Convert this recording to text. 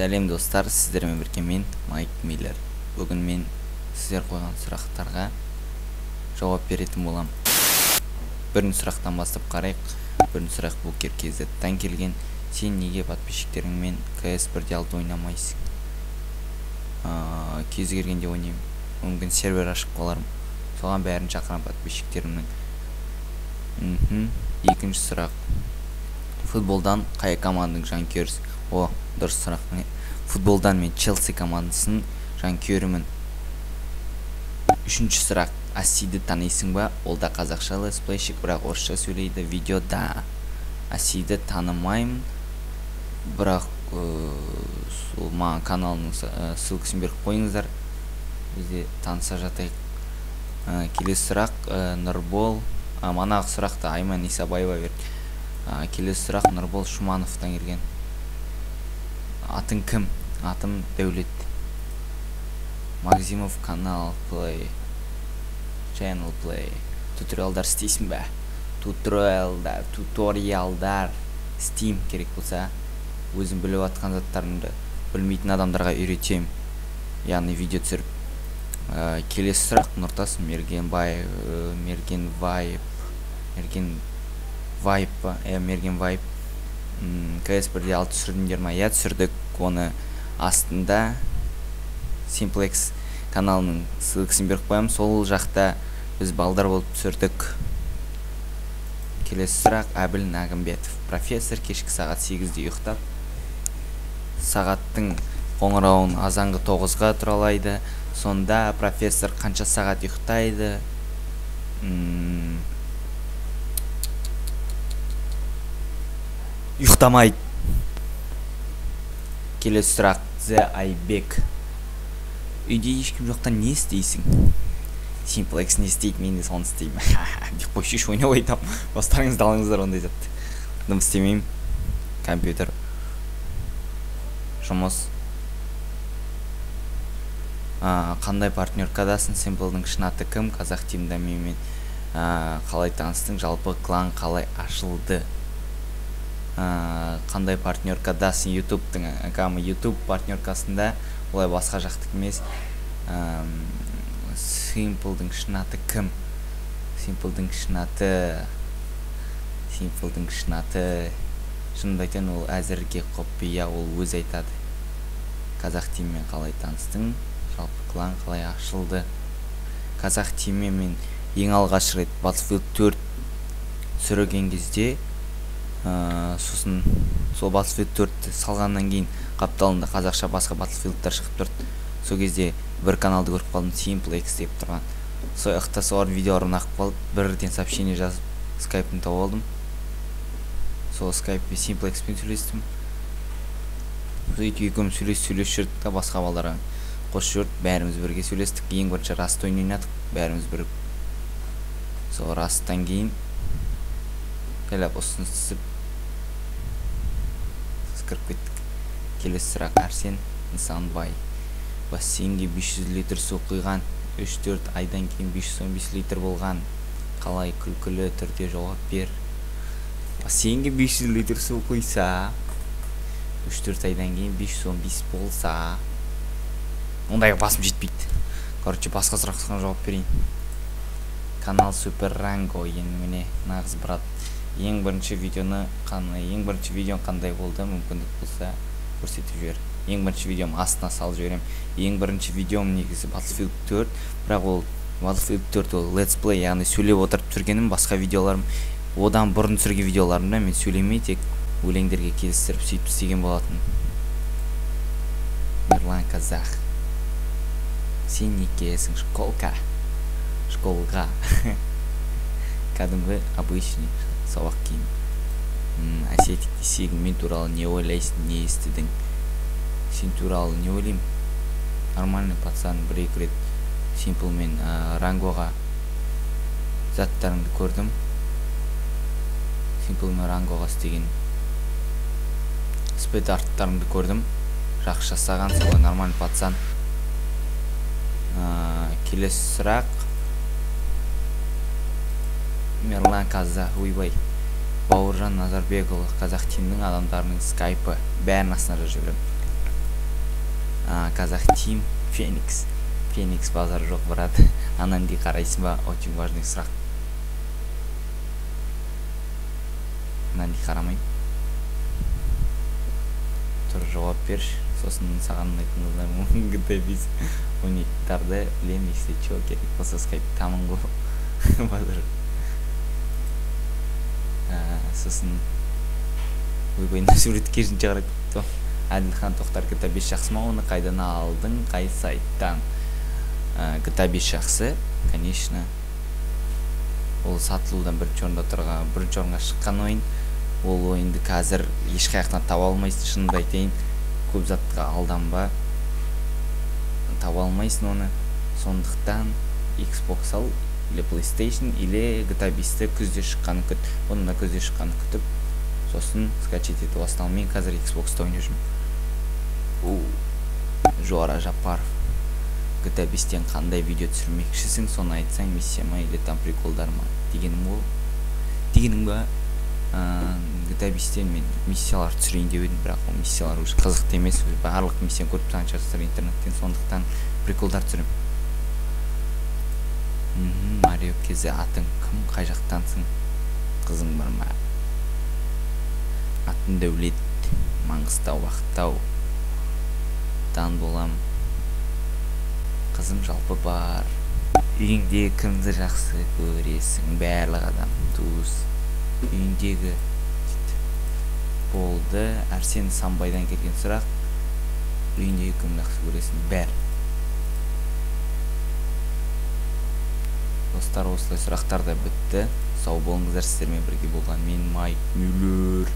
Сәлем достар, сіздермен бірге мен Майк Миллер. Бүгін мен сіздер қойған сұрақтарға жауап беретін болам. Бірінші сұрақтан бастап қарайық. Бірінші сұрақ Букер KZ-тан келген. Сен неге подписчиктеріңмен CS 1.6 ойнамайсың? Кез келгенде ойнаймын. Мүмкін сервер ашып қалармын. Соған бәрін шақырам подписчиктерімнің. Екінші сұрақ. Футболдан қай команданың жанкүйерісің? Дұрыс сұрақ. Футболдан мен Челси командасының жанкүйерімін. Үшінші сұрақ. Асиді танисың ба? Ол да қазақша летсплейщик, бірақ орысша сөйлейді видеода. Асиді танымаймын, бірақ маған каналының ссылкасын беріп қойыңыздар. Бізде таныса жатайық. Келесі сұрақ. Нұрбол. Манағы сұрақты Айман Исабаева берді. Келесі сұрақ Нұрбол Шумановтан келген. Атың кім? Атым Дәулет. Максимов канал плей. Channel play. Туториалдар істейсің бә? Туториалдар істейм керек болса, өзім біліп атқан заттарымды білмейтін адамдарға үйретем. Яғни видео түсіріп. Келесі сұрақ Нұртас Мерген Вайп. CS 1.6 түсірдіңдер ма? Түсірдік. Оны астында Simplex каналының ссылкасын беріп қоямын. Сол жақта біз балдар болып түсірдік. Келесі сұрақ Әбіл Нағымбетов. Профессор кешкі сағат 8-де ұйықтап, сағаттың қоңырауын азанғы 9-ға туралайды. Сонда профессор қанша сағат ұйықтайды? Ұйықтамайды. Келесі сұрақ Зе Айбек. Үйде ешкім жоқтан не істейсің? Simplex не істейді, мен де соны істеймін. Қойшыш ойнап айтам. Бастарыңызды алыңыздар ондай затты. Дым істемеймін. Компьютер. Жұмыс. Қандай партнеркадасың? Simple'дың шын аты кім? Қазақ тимда менімен қалай таныстың? Жалпы клан қалай ашылды? Қандай партнеркадасың? YouTube партнеркасында, олай басқа жақтық емес. Simple'дың шын аты кім? Simple'дың шын аты шынымды айтайын, ол әзірге құпия, ол өз айтады. Қазақ тиммен қалай таныстың? Жалпы клан қалай ашылды? Қазақ тиммен ең алғаш рет Battlefield 4 түсірген кезде, сосын сол Battlefield 4 салғаннан кейін қапталында қазақша басқа Battlefield'тар шығып тұрды. Сол кезде бір каналды көріп қалдым, Simplex деп тұрған. Сол жақта солардың видеоларын ақып қалып, бірден сообщение жазып, скайпын тауып алдым. Сол скайппен Simplex-пен сөйлестім. Сөйтіп екеуміз сөйлесіп жүрдік та, басқа балдарға қосып жүрдік, бәріміз бірге сөйлестік. Ең бірінші Rust ойнадық, бәріміз бір. Сол Rust'тан кейін келіп ұсыныс түсіп кіріп кеттік. Келесі сұрақ Арсен Нысанбай. Бассейнге 500 литр су құйған, 3-4 айдан кейін 515 литр болған. Қалай күлкілі түрде жауап бер? Бассейнге 500 литр су құйса, 3-4 айдан кейін 515 болса, ондай басым жетпейді. Короче, басқа сұраққа жауап берейін. Канал Супер Ранго, міне нағыз брат. Ең бірінші видеоны қандай болды, мүмкіндік болса көрсетіп жібер. Ең бірінші видеом астына салып жіберем. Ең бірінші видеом негізі Battlefield 4, бірақ ол Battlefield 4 ол Let's Play, яғни сөйлеп отырып түсіргенім. Басқа видеоларым, одан бұрын түсірген видеоларымда мен сөйлемей тек өлеңдерге келістіріп сөйтіп істеген болатын. Мирлан Казах. Сен не келесің? Школға. Кәдімгі обычный сабақ кейін. Әсетік десең, мен туралы не ойлайсың, не естідің? Сен туралы не ойлайым? Нормальный пацан, бір-екі рет Simple мен Рангоға заттарыңды көрдім. Simple мен Рангоға істеген спед арттарыңды көрдім. Жақсы жасаған, солай нормальный пацан. Келесі сұрақ Мирлан Казах, ойбай. Бауыржан Назарбекұлы, қазақ тимінің адамдарының скайпы бәрін астына жазып жіберем. Казах Тим Феникс. Феникс базар жоқ, брат. Анан ди қарайсың ба? Очень важный сұрақ. Анан ди қарамай. Тұр, жауап берші. Сосын саған айтыңыздар мұның GTA 5 ойнайтындарды білем, если чё керек болса скайптамын ғой. Базар. Сосын ойбайына суреткерін чығарады. Әділхан Тоқтар, GTA 5 жақсы ма? Оны қайдан алдың? Қай сайттан? GTA 5 жақсы, конечно. Ол сатылудан бірінші орынға шыққан ойын. Ол ойынды қазір ешқаяқтан таба алмайсың, шынымды айтайын. Көп затқа алданба. Таба алмайсың оны. Сондықтан Xbox ал, или PlayStation, или GTA 5-ті күзде шыққанын күт. Оны да күзде шыққанын күтіп, сосын скачать етіп бастал. Мен қазір Xbox-та ойнап жүрмін. Жора Жапаров, GTA 5-тен қандай видео түсірмекшісің, соны айтсаң, миссия ма, или там приколдар ма? Дегенім ба, GTA 5-тен мен миссиялар түсірейін деп едім, бірақ ол миссиялар уже қызықты емес, барлық миссияны көріп тұрған шығарсыздар интернеттен, сондықтан приколдар түсірем. Марио кезі атың кім, қай жақтансың? Қызың бар ма? Атын Дәулет, Маңғыстау, Ақтау. Дан болам. Қызым жалпы бар. Үйіңде кімді жақсы көресің? Барлық адам, туыс. Үйіңдегі болды. Әрсен Самбайдан келген сұрақ. Үйіңдегі кімді жақсы көресің? Бәр. Достар, осылай сұрақтар да бітті. Сау болыңыздар, сіздермен бірге болған мен Майк Мюллер.